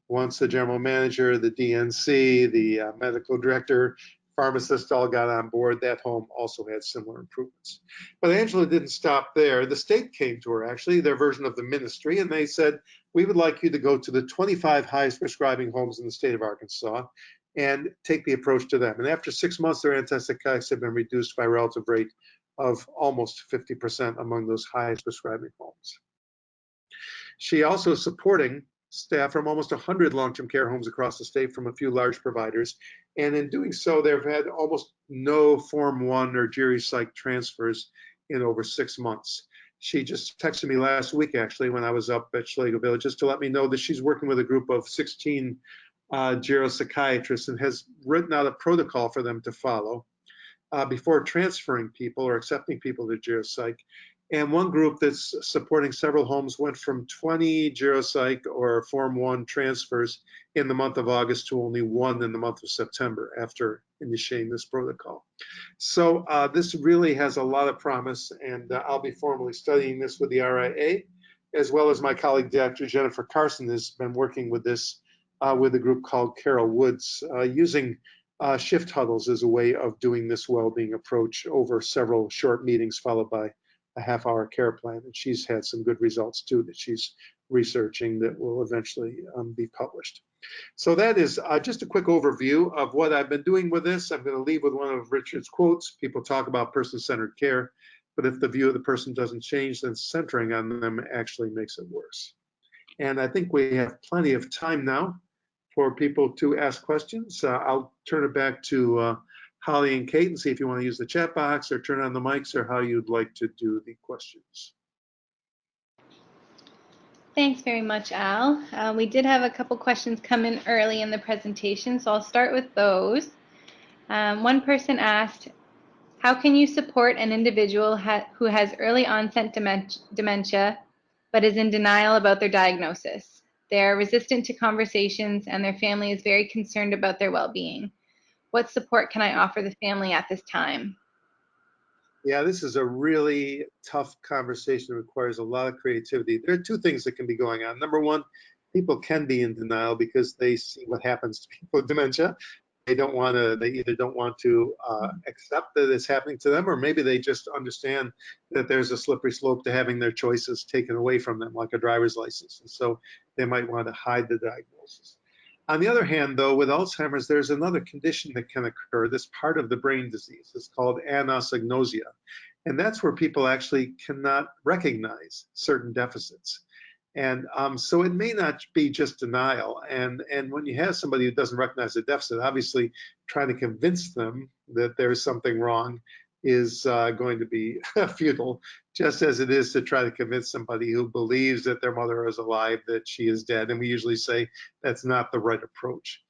Once the general manager, the DNC, the medical director, pharmacists all got on board, that home also had similar improvements. But Angela didn't stop there. The state came to her, actually, their version of the ministry, and they said, we would like you to go to the 25 highest prescribing homes in the state of Arkansas and take the approach to them. And after 6 months, their antipsychotics have been reduced by a relative rate of almost 50% among those highest prescribing homes. She also is supporting staff from almost 100 long-term care homes across the state from a few large providers. And in doing so, they've had almost no Form 1 or Jury Psych transfers in over 6 months. She just texted me last week, actually, when I was up at Schlegel Villages, to let me know that she's working with a group of 16 geropsychiatrists and has written out a protocol for them to follow before transferring people or accepting people to geropsych. And one group that's supporting several homes went from 20 geropsych or Form 1 transfers in the month of August to only 1 in the month of September after initiating this protocol. So this really has a lot of promise, and I'll be formally studying this with the RIA, as well as my colleague, Dr. Jennifer Carson, has been working with this with a group called Carol Woods, using shift huddles as a way of doing this well-being approach over several short meetings followed by a half-hour care plan. And she's had some good results too that she's researching that will eventually be published. So that is just a quick overview of what I've been doing with this. I'm going to leave with one of Richard's quotes. People talk about person-centered care, but if the view of the person doesn't change, then centering on them actually makes it worse. And I think we have plenty of time now for people to ask questions. I'll turn it back to Holly and Kate and see if you want to use the chat box or turn on the mics or how you'd like to do the questions. Thanks very much, Al. We did have a couple questions come in early in the presentation, so I'll start with those. One person asked, how can you support an individual who has early onset dementia but is in denial about their diagnosis? They are resistant to conversations and their family is very concerned about their well-being. What support can I offer the family at this time? Yeah, this is a really tough conversation that requires a lot of creativity. There are 2 things that can be going on. Number one, people can be in denial because they see what happens to people with dementia. They either don't want to accept that it's happening to them, or maybe they just understand that there's a slippery slope to having their choices taken away from them, like a driver's license. And so they might want to hide the diagnosis. On the other hand, though, with Alzheimer's, there's another condition that can occur. This part of the brain disease is called anosognosia. And that's where people actually cannot recognize certain deficits. And so it may not be just denial. And when you have somebody who doesn't recognize the deficit, obviously trying to convince them that there's something wrong is going to be futile, just as it is to try to convince somebody who believes that their mother is alive that she is dead. And we usually say that's not the right approach.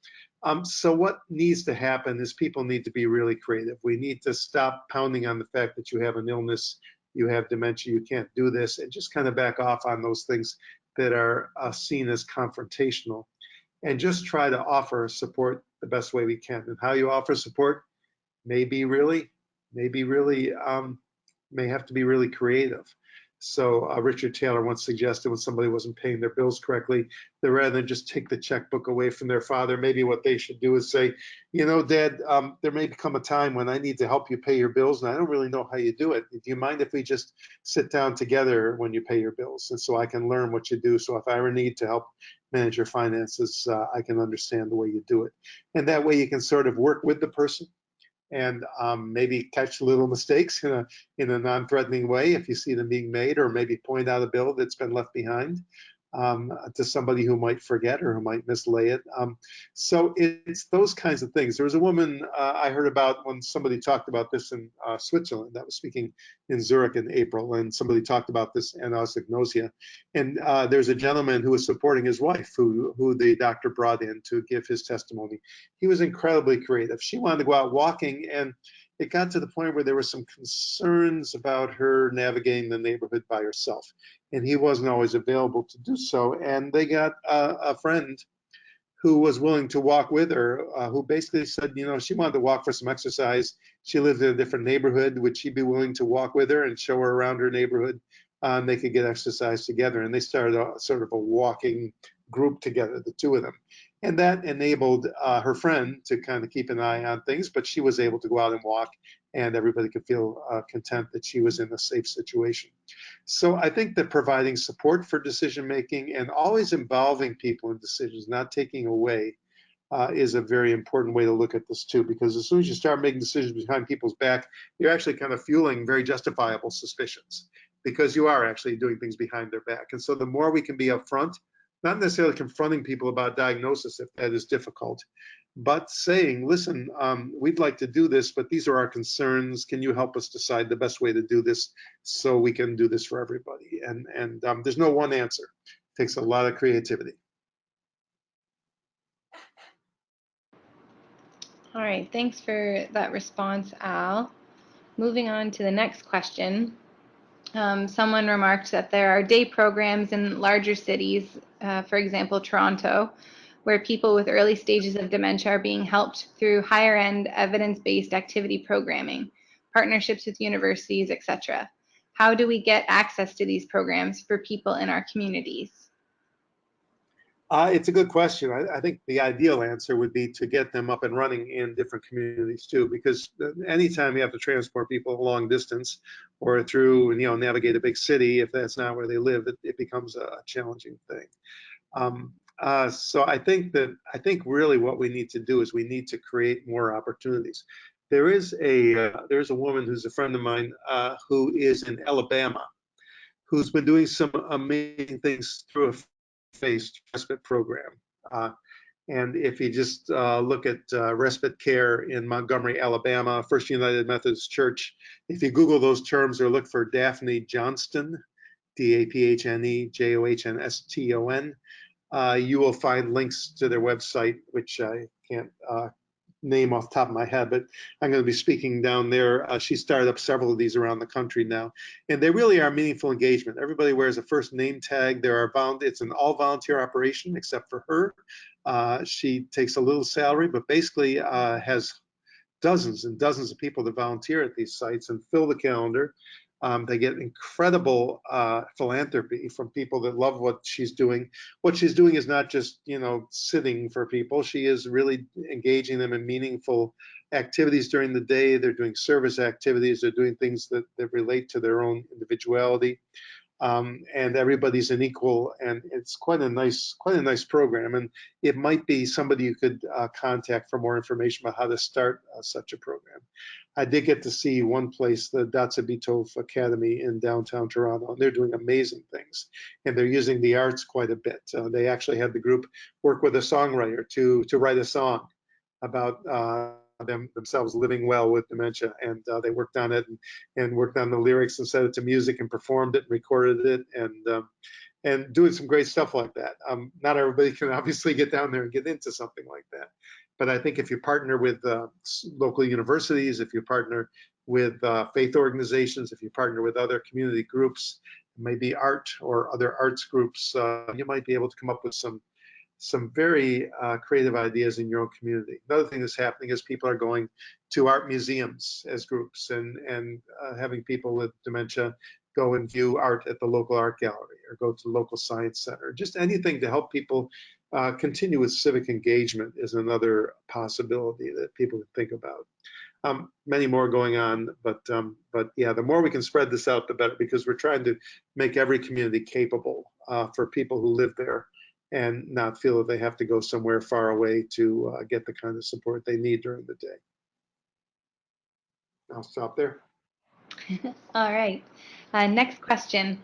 So what needs to happen is people need to be really creative. We need to stop pounding on the fact that you have an illness, you have dementia, you can't do this, and just kind of back off on those things that are seen as confrontational, and just try to offer support the best way we can. And how you offer support maybe really may have to be really creative. So Richard Taylor once suggested when somebody wasn't paying their bills correctly, that rather than just take the checkbook away from their father, maybe what they should do is say, you know, Dad, there may come a time when I need to help you pay your bills, and I don't really know how you do it. Do you mind if we just sit down together when you pay your bills, and so I can learn what you do? So if I ever need to help manage your finances, I can understand the way you do it. And that way you can sort of work with the person and maybe catch little mistakes in a non-threatening way if you see them being made, or maybe point out a bill that's been left behind to somebody who might forget or who might mislay it. So it's those kinds of things. There was a woman I heard about when somebody talked about this in Switzerland. I was speaking in Zurich in April, and somebody talked about this anosognosia. And there's a gentleman who was supporting his wife, who the doctor brought in to give his testimony. He was incredibly creative. She wanted to go out walking, and it got to the point where there were some concerns about her navigating the neighborhood by herself, and he wasn't always available to do so. And they got a friend who was willing to walk with her, who basically said, you know, she wanted to walk for some exercise. She lived in a different neighborhood. Would she be willing to walk with her and show her around her neighborhood? And they could get exercise together. And they started sort of a walking group together, the two of them. And that enabled her friend to kind of keep an eye on things, but she was able to go out and walk, and everybody could feel content that she was in a safe situation. So I think that providing support for decision making and always involving people in decisions, not taking away, is a very important way to look at this too, because as soon as you start making decisions behind people's back, you're actually kind of fueling very justifiable suspicions, because you are actually doing things behind their back. And so the more we can be upfront, not necessarily confronting people about diagnosis if that is difficult, but saying, listen, we'd like to do this, but these are our concerns. Can you help us decide the best way to do this so we can do this for everybody? And there's no one answer. It takes a lot of creativity. All right, thanks for that response, Al. Moving on to the next question. Someone remarked that there are day programs in larger cities, for example, Toronto, where people with early stages of dementia are being helped through higher-end evidence-based activity programming, partnerships with universities, etc. How do we get access to these programs for people in our communities? It's a good question. I think the ideal answer would be to get them up and running in different communities too, because anytime you have to transport people a long distance or through, you know, navigate a big city, if that's not where they live, it becomes a challenging thing. So I think really what we need to do is we need to create more opportunities. There's a woman who's a friend of mine who is in Alabama, who's been doing some amazing things through a phased respite program. And if you just look at respite care in Montgomery, Alabama, First United Methodist Church, if you Google those terms or look for Daphne Johnston, Daphne Johnston, you will find links to their website, which I can't name off the top of my head, but I'm going to be speaking down there. She started up several of these around the country now, and they really are meaningful engagement. Everybody wears a first name tag. It's an all volunteer operation except for her. She takes a little salary, but basically has dozens and dozens of people that volunteer at these sites and fill the calendar. They get incredible philanthropy from people that love what she's doing. What she's doing is not just, you know, sitting for people. She is really engaging them in meaningful activities during the day. They're doing service activities. They're doing things that relate to their own individuality. And everybody's an equal, and it's quite a nice program. And it might be somebody you could contact for more information about how to start such a program. I did get to see one place, the Datsabitov Academy in downtown Toronto, and they're doing amazing things. And they're using the arts quite a bit. They actually had the group work with a songwriter to write a song about themselves living well with dementia, and they worked on it and worked on the lyrics and set it to music and performed it and recorded it, and doing some great stuff like that. Not everybody can obviously get down there and get into something like that, But I think if you partner with local universities, if you partner with faith organizations, if you partner with other community groups, maybe art or other arts groups, you might be able to come up with some very creative ideas in your own community. Another thing that's happening is people are going to art museums as groups and having people with dementia go and view art at the local art gallery or go to the local science center. Just anything to help people continue with civic engagement is another possibility that people can think about. Many more going on, but yeah, the more we can spread this out, the better, because we're trying to make every community capable for people who live there and not feel that they have to go somewhere far away to get the kind of support they need during the day. I'll stop there. All right. Next question.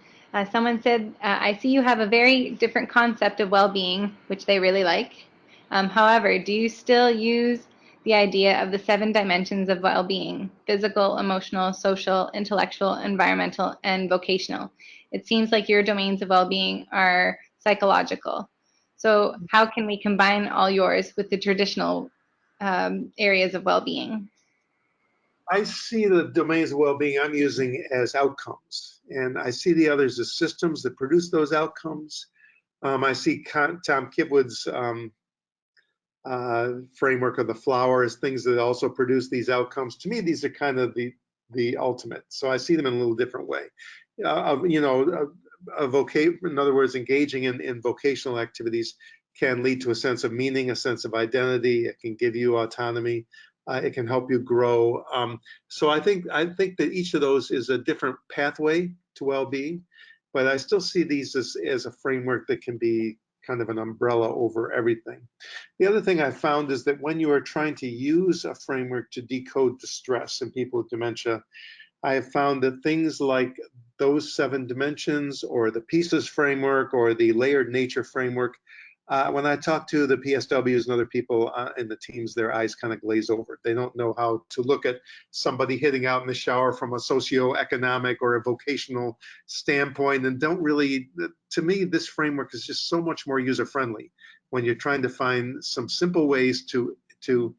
Someone said, I see you have a very different concept of well-being, which they really like. However, do you still use the idea of the 7 dimensions of well-being: physical, emotional, social, intellectual, environmental, and vocational? It seems like your domains of well-being are psychological. So how can we combine all yours with the traditional areas of well-being? I see the domains of well-being I'm using as outcomes, and I see the others as systems that produce those outcomes. I see Tom Kibwood's framework of the flower as things that also produce these outcomes. To me, these are kind of the ultimate. So I see them in a little different way. You know, in other words, engaging in vocational activities can lead to a sense of meaning, a sense of identity. It can give you autonomy. It can help you grow. So I think that each of those is a different pathway to well-being, but I still see these as a framework that can be kind of an umbrella over everything. The other thing I found is that when you are trying to use a framework to decode distress in people with dementia, I have found that things like those 7 dimensions or the pieces framework or the layered nature framework, when I talk to the PSWs and other people in the teams, their eyes kind of glaze over. They don't know how to look at somebody hitting out in the shower from a socioeconomic or a vocational standpoint, and don't really, to me, this framework is just so much more user-friendly when you're trying to find some simple ways to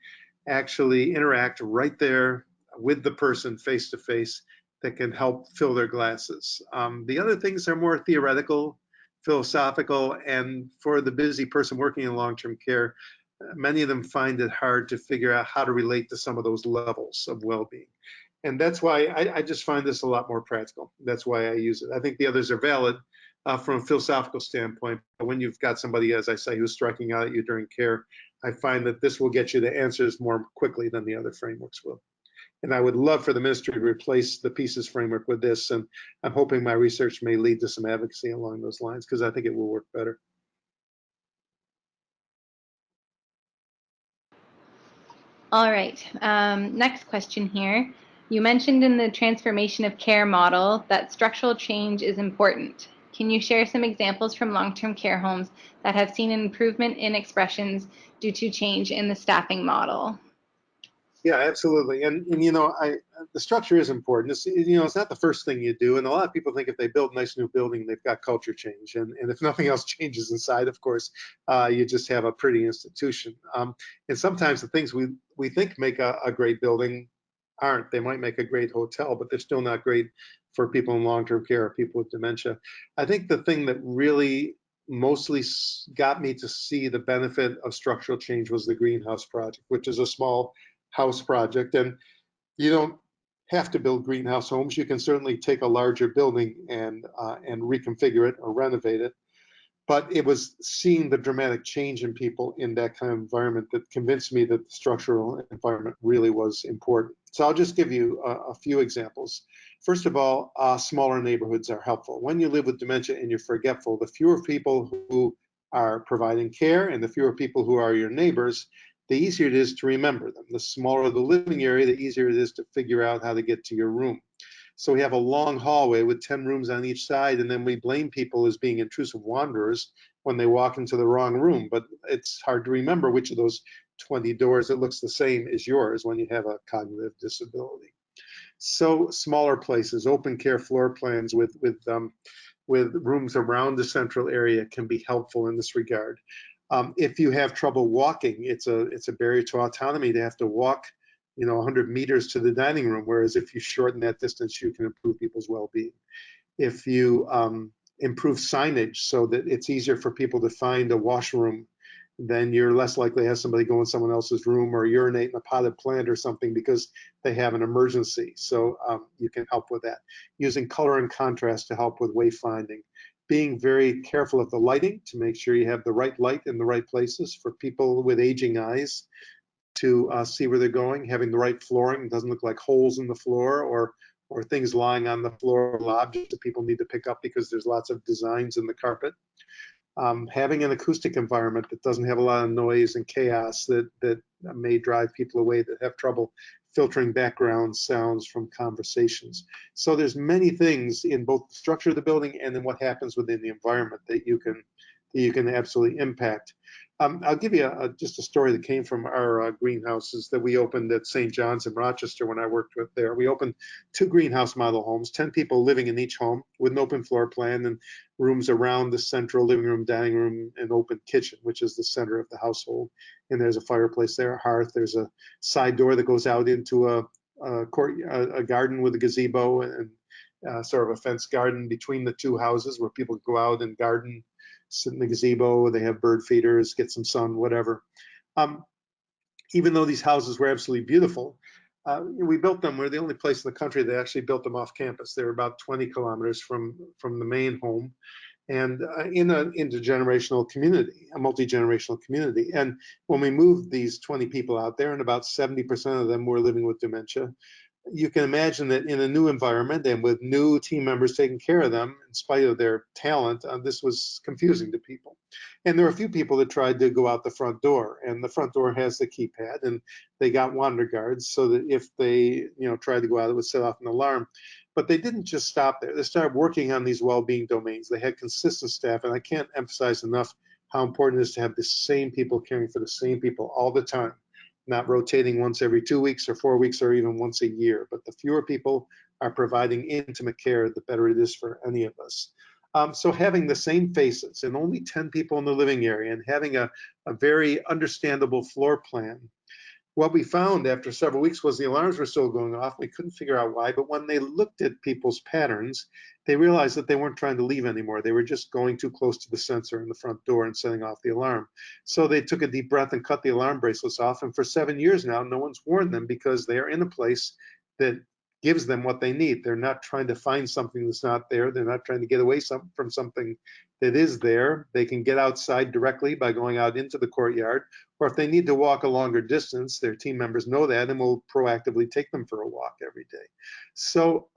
actually interact right there with the person face to face that can help fill their glasses. The other things are more theoretical, philosophical, and for the busy person working in long-term care, many of them find it hard to figure out how to relate to some of those levels of well-being. And that's why I just find this a lot more practical. That's why I use it. I think the others are valid from a philosophical standpoint, but when you've got somebody, as I say, who's striking out at you during care, I find that this will get you the answers more quickly than the other frameworks will. And I would love for the ministry to replace the pieces framework with this. And I'm hoping my research may lead to some advocacy along those lines, because I think it will work better. All right. Next question here. You mentioned in the transformation of care model that structural change is important. Can you share some examples from long-term care homes that have seen an improvement in expressions due to change in the staffing model? Yeah, absolutely. And you know, the structure is important. It's not the first thing you do. And a lot of people think if they build a nice new building, they've got culture change. And if nothing else changes inside, of course, you just have a pretty institution. And sometimes the things we think make a great building aren't. They might make a great hotel, but they're still not great for people in long-term care or people with dementia. I think the thing that really mostly got me to see the benefit of structural change was the greenhouse project, which is a small house project. And you don't have to build greenhouse homes. You can certainly take a larger building and reconfigure it or renovate it. But it was seeing the dramatic change in people in that kind of environment that convinced me that the structural environment really was important. So I'll just give you a few examples. First of all, smaller neighborhoods are helpful. When you live with dementia and you're forgetful, the fewer people who are providing care and the fewer people who are your neighbors, the easier it is to remember them. The smaller the living area, the easier it is to figure out how to get to your room. So we have a long hallway with 10 rooms on each side, and then we blame people as being intrusive wanderers when they walk into the wrong room. But it's hard to remember which of those 20 doors that looks the same is yours when you have a cognitive disability. So smaller places, open care floor plans with rooms around the central area can be helpful in this regard. If you have trouble walking, it's a barrier to autonomy to have to walk, 100 meters to the dining room, whereas if you shorten that distance, you can improve people's well-being. If you improve signage so that it's easier for people to find a washroom, then you're less likely to have somebody go in someone else's room or urinate in a potted plant or something because they have an emergency. So you can help with that. Using color and contrast to help with wayfinding. Being very careful of the lighting to make sure you have the right light in the right places for people with aging eyes to see where they're going. Having the right flooring, it doesn't look like holes in the floor or things lying on the floor, objects that people need to pick up because there's lots of designs in the carpet. Having an acoustic environment that doesn't have a lot of noise and chaos that may drive people away that have trouble filtering background sounds from conversations. So there's many things in both the structure of the building and in what happens within the environment that you can absolutely impact. I'll give you just a story that came from our greenhouses that we opened at St. John's in Rochester when I worked with there. We opened 2 greenhouse model homes, 10 people living in each home with an open floor plan and rooms around the central living room, dining room, and open kitchen, which is the center of the household. And there's a fireplace there, a hearth. There's a side door that goes out into a garden with a gazebo and sort of a fenced garden between the 2 houses where people go out and garden, sit in the gazebo, they have bird feeders, get some sun, whatever. Even though these houses were absolutely beautiful, we built them. We're the only place in the country that actually built them off campus. They were about 20 kilometers from the main home and in an intergenerational community, a multi-generational community. And when we moved these 20 people out there, and about 70% of them were living with dementia, you can imagine that in a new environment and with new team members taking care of them, in spite of their talent, this was confusing to people. And there were a few people that tried to go out the front door, and the front door has the keypad, and they got wander guards so that if they, tried to go out, it would set off an alarm. But they didn't just stop there. They started working on these well-being domains. They had consistent staff, and I can't emphasize enough how important it is to have the same people caring for the same people all the time. Not rotating once every 2 weeks or 4 weeks or even once a year, but the fewer people are providing intimate care, the better it is for any of us. So having the same faces and only 10 people in the living area and having a very understandable floor plan. What we found after several weeks was the alarms were still going off. We couldn't figure out why, but when they looked at people's patterns, they realized that they weren't trying to leave anymore. They were just going too close to the sensor in the front door and setting off the alarm. So they took a deep breath and cut the alarm bracelets off. And for 7 years now, no one's worn them because they are in a place that gives them what they need. They're not trying to find something that's not there. They're not trying to get away from something that is there. They can get outside directly by going out into the courtyard, or if they need to walk a longer distance, their team members know that and will proactively take them for a walk every day. So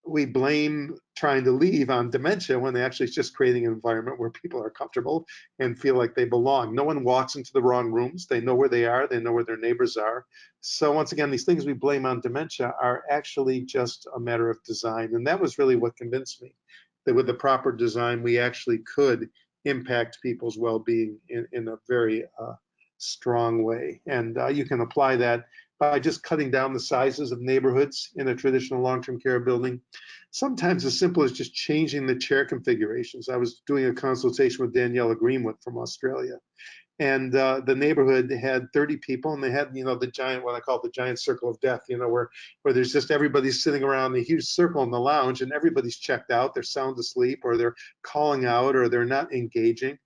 we blame trying to leave on dementia when actually it's just creating an environment where people are comfortable and feel like they belong. No one walks into the wrong rooms. They know where they are. They know where their neighbors are. So once again, these things we blame on dementia are actually just a matter of design. And that was really what convinced me that with the proper design, we actually could impact people's well-being in a very strong way. And you can apply that by just cutting down the sizes of neighborhoods in a traditional long-term care building. Sometimes as simple as just changing the chair configurations. I was doing a consultation with Daniela Greenwood from Australia, and the neighborhood had 30 people, and they had, the giant, what I call the giant circle of death, where there's just everybody sitting around a huge circle in the lounge, and everybody's checked out, they're sound asleep, or they're calling out, or they're not engaging.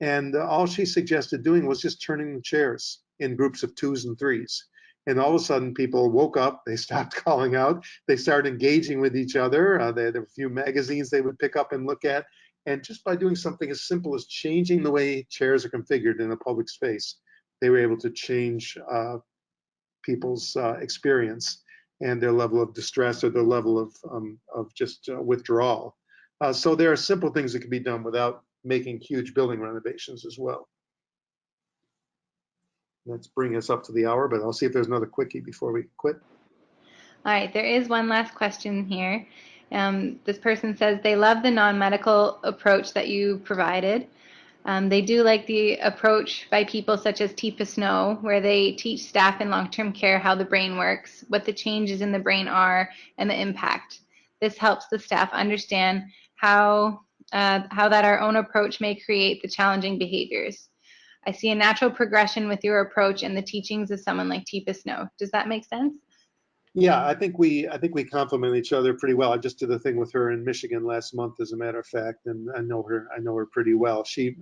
And all she suggested doing was just turning the chairs in groups of 2s and 3s. And all of a sudden, people woke up, they stopped calling out, they started engaging with each other. They had a few magazines they would pick up and look at. And just by doing something as simple as changing the way chairs are configured in a public space, they were able to change people's experience and their level of distress or their level of just withdrawal. So there are simple things that can be done without making huge building renovations as well. Let's bring us up to the hour, but I'll see if there's another quickie before we quit. All right, there is one last question here. This person says they love the non-medical approach that you provided. They do like the approach by people such as Tifa Snow, where they teach staff in long-term care how the brain works, what the changes in the brain are, and the impact. This helps the staff understand how that our own approach may create the challenging behaviors. I see a natural progression with your approach and the teachings of someone like Teepa Snow. Does that make sense? Yeah, I think we complement each other pretty well. I just did a thing with her in Michigan last month, as a matter of fact, and I know her pretty well. She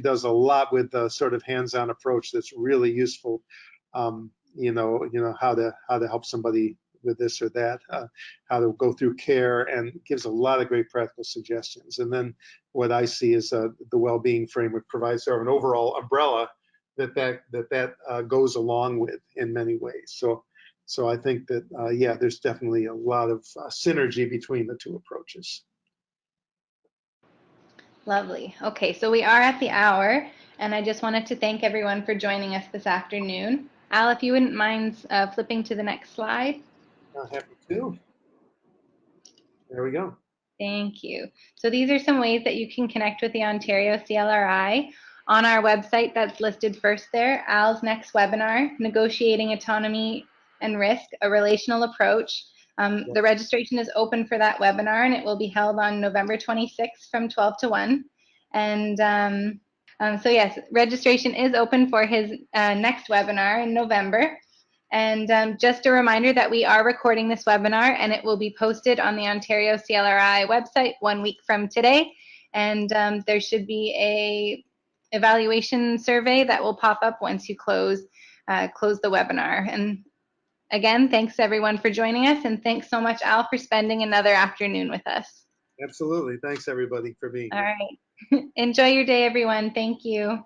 does a lot with the sort of hands-on approach that's really useful. How to help somebody with this or that, how to go through care, and gives a lot of great practical suggestions. And then what I see is the well-being framework provides sort of an overall umbrella that goes along with in many ways. So I think that, yeah, there's definitely a lot of synergy between the two approaches. Lovely. Okay, so we are at the hour, and I just wanted to thank everyone for joining us this afternoon. Al, if you wouldn't mind flipping to the next slide. Happy to. There we go. Thank you. So these are some ways that you can connect with the Ontario CLRI. On our website, that's listed first there, Al's next webinar, Negotiating Autonomy and Risk, a Relational Approach. The registration is open for that webinar, and it will be held on November 26th from 12 to 1. And so yes, registration is open for his next webinar in November. And just a reminder that we are recording this webinar, and it will be posted on the Ontario CLRI website 1 week from today. And there should be a evaluation survey that will pop up once you close the webinar. And again, thanks everyone for joining us, and thanks so much, Al, for spending another afternoon with us. Absolutely. Thanks everybody for being here. All right. Enjoy your day, everyone. Thank you.